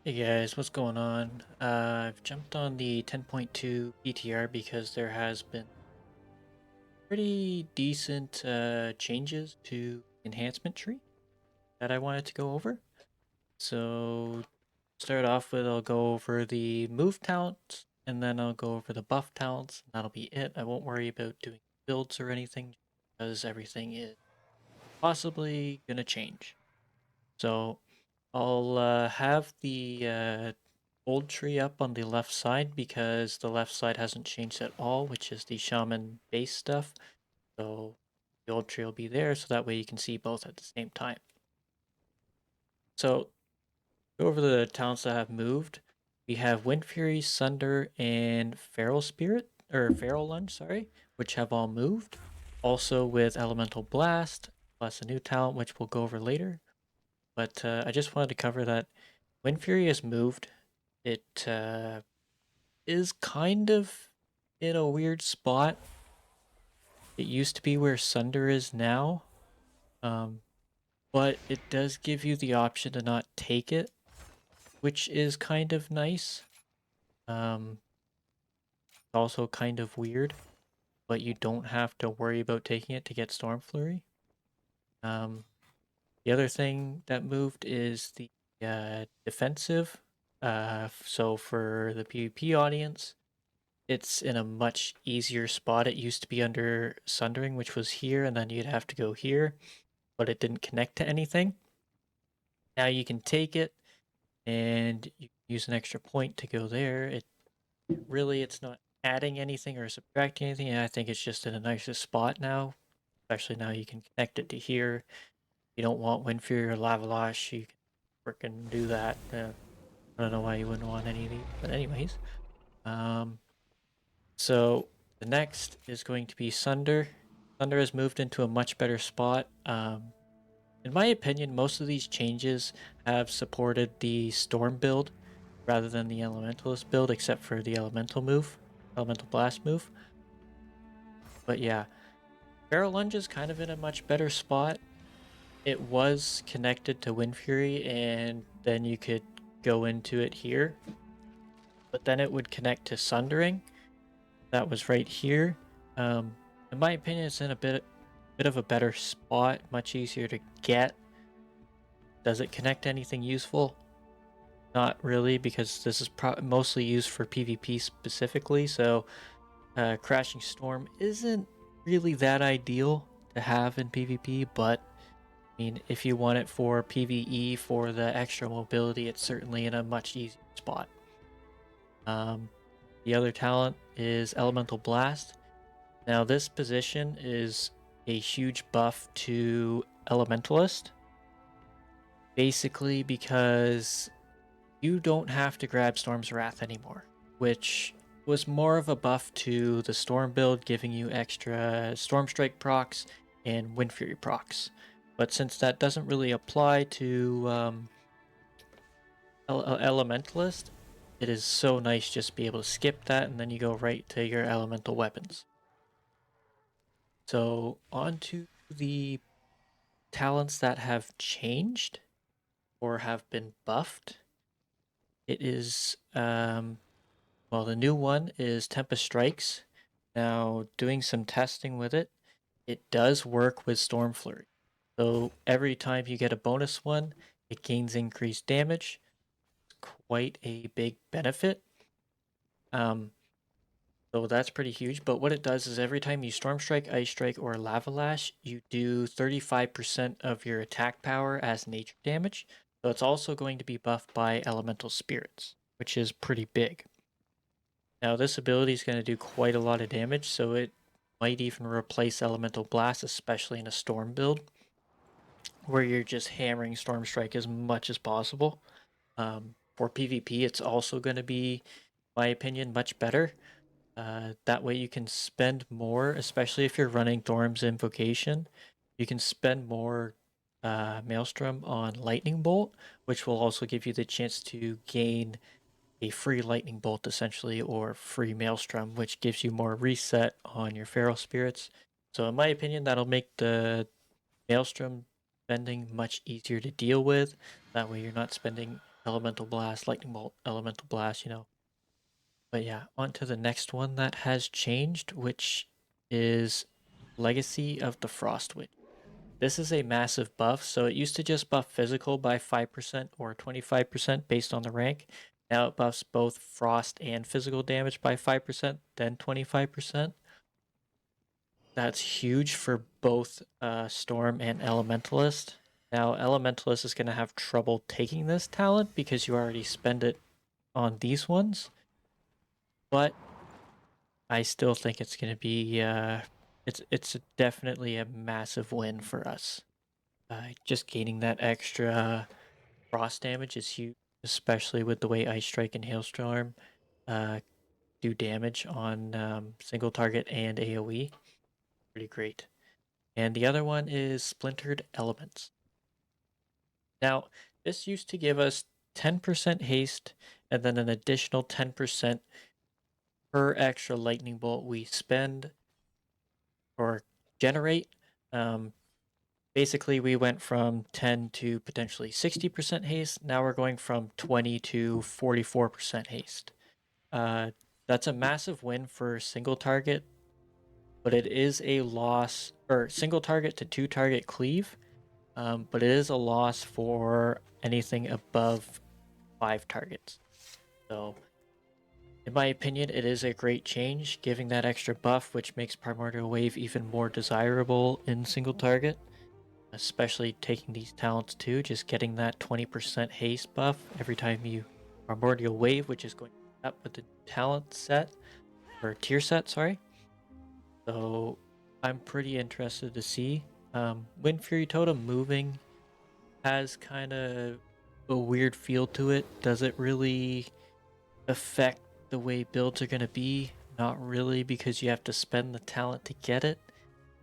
Hey guys, what's going on? I've jumped on the 10.2 PTR because there has been pretty decent changes to enhancement tree that I wanted to go over. So start off with I'll go over the move talents and then I'll go over the buff talents. That'll be it. I won't worry about doing builds or anything because everything is possibly gonna change. So I'll have the old tree up on the left side because the left side hasn't changed at all, which is the shaman base stuff. So the old tree will be there, so that way you can see both at the same time. So go over the talents that have moved. We have Wind Fury, Sunder, and Feral Spirit, or Feral Lunge, sorry, which have all moved. Also with Elemental Blast, plus a new talent, which we'll go over later. But I just wanted to cover that Wind Fury has moved. It is kind of in a weird spot. It used to be where Sunder is now, um, but it does give you the option to not take it, which is kind of nice. Um, also kind of weird, but you don't have to worry about taking it to get Storm Flurry. Um, the other thing that moved is the defensive. So for the PvP audience, it's in a much easier spot. It used to be under Sundering, which was here, and then you'd have to go here, but it didn't connect to anything. Now you can take it and you use an extra point to go there. It's not adding anything or subtracting anything, and I think it's just in a nicer spot now. Especially now you can connect it to here. You don't want Wind Fury or Lavalash, you can freaking do that. I don't know why you wouldn't want any of these, but anyways. Um, So the next is going to be Sunder. Sunder has moved into a much better spot. In my opinion, most of these changes have supported the Storm build rather than the Elementalist build, except for the Elemental move, Elemental Blast move. But yeah, Feral Lunge is kind of in a much better spot. It was connected to Wind Fury, and then you could go into it here. But then it would connect to Sundering. That was right here. In my opinion, it's in a bit of a better spot, much easier to get. Does it connect to anything useful? Not really, because this is mostly used for PvP specifically. So, Crashing Storm isn't really that ideal to have in PvP. But I mean, if you want it for PvE for the extra mobility, it's certainly in a much easier spot. Um, the other talent is Elemental Blast. Now, this position is a huge buff to Elementalist, basically because you don't have to grab Storm's Wrath anymore, which was more of a buff to the Storm build, giving you extra Storm Strike procs and Wind Fury procs. But since that doesn't really apply to Elementalist, it is so nice just to be able to skip that and then you go right to your elemental weapons. So, on to the talents that have changed or have been buffed. It is, well, the new one is Tempest Strikes. Now, doing some testing with it, it does work with Storm Flurry. So, every time you get a bonus one, it gains increased damage. It's quite a big benefit. Um, So that's pretty huge. But what it does is every time you Storm Strike, Ice Strike, or Lava Lash, you do 35% of your attack power as nature damage. So it's also going to be buffed by Elemental Spirits, which is pretty big. Now this ability is going to do quite a lot of damage, so it might even replace Elemental Blast, especially in a Storm build, where you're just hammering Storm Strike as much as possible. For PvP, it's also going to be, in my opinion, much better. That way you can spend more, especially if you're running Thorm's Invocation. You can spend more Maelstrom on Lightning Bolt, which will also give you the chance to gain a free Lightning Bolt, essentially, or free Maelstrom, which gives you more reset on your Feral Spirits. So in my opinion, that'll make the Maelstrom spending much easier to deal with. That way you're not spending elemental blast, lightning bolt, elemental blast, you know. But yeah, on to the next one that has changed, which is Legacy of the Frost Witch. This is a massive buff, so it used to just buff physical by 5% or 25% based on the rank. Now it buffs both frost and physical damage by 5%, then 25%. That's huge for both Storm and Elementalist. Now, Elementalist is going to have trouble taking this talent because you already spend it on these ones, but I still think it's going to be it's definitely a massive win for us. Just gaining that extra frost damage is huge, especially with the way Ice Strike and Hailstorm uh, do damage on single target and AoE. Pretty great. And the other one is Splintered Elements. Now, this used to give us 10% haste and then an additional 10% per extra lightning bolt we spend or generate. Um, Basically, we went from 10 to potentially 60% haste. Now we're going from 20 to 44% haste. Uh, that's a massive win for single target, but it is a loss, or single target to two target cleave, but it is a loss for anything above 5 targets. So, in my opinion, it is a great change, giving that extra buff, which makes Primordial Wave even more desirable in single target. Especially taking these talents too, just getting that 20% haste buff every time you Primordial Wave, which is going up with the talent set, or tier set, sorry. So I'm pretty interested to see. Wind Fury Totem moving has kind of a weird feel to it. Does it really affect the way builds are going to be? Not really, because you have to spend the talent to get it.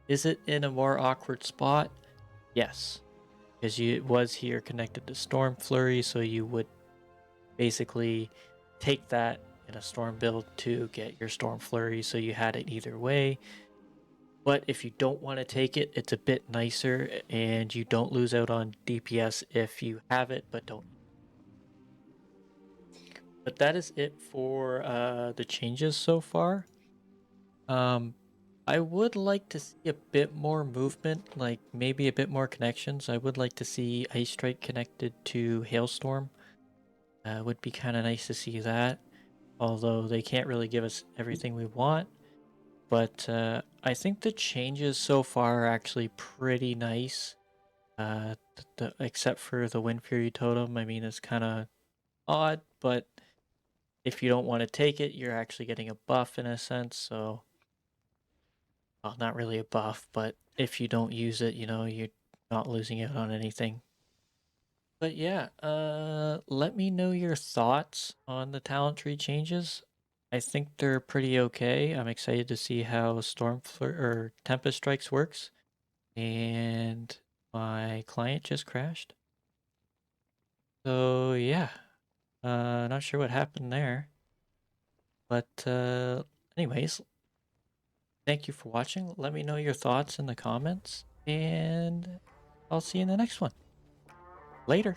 Is it in a more awkward spot? Yes, because it was here connected to Storm Flurry, so you would basically take that in a Storm build to get your Storm Flurry, so you had it either way. But if you don't want to take it, it's a bit nicer, and you don't lose out on DPS if you have it, but don't. But that is it for the changes so far. Um, I would like to see a bit more movement, like maybe a bit more connections. I would like to see Ice Strike connected to Hailstorm. Would be kind of nice to see that, although they can't really give us everything we want. But I think the changes so far are actually pretty nice. Except for the Wind Fury Totem, I mean, it's kind of odd, but if you don't want to take it, you're actually getting a buff in a sense. So, well, not really a buff, but if you don't use it, you know, you're not losing out on anything. But yeah, let me know your thoughts on the talent tree changes. I think they're pretty okay. I'm excited to see how or Tempest Strikes works. And my client just crashed. So yeah, not sure what happened there. But anyways, thank you for watching. Let me know your thoughts in the comments, and I'll see you in the next one. Later.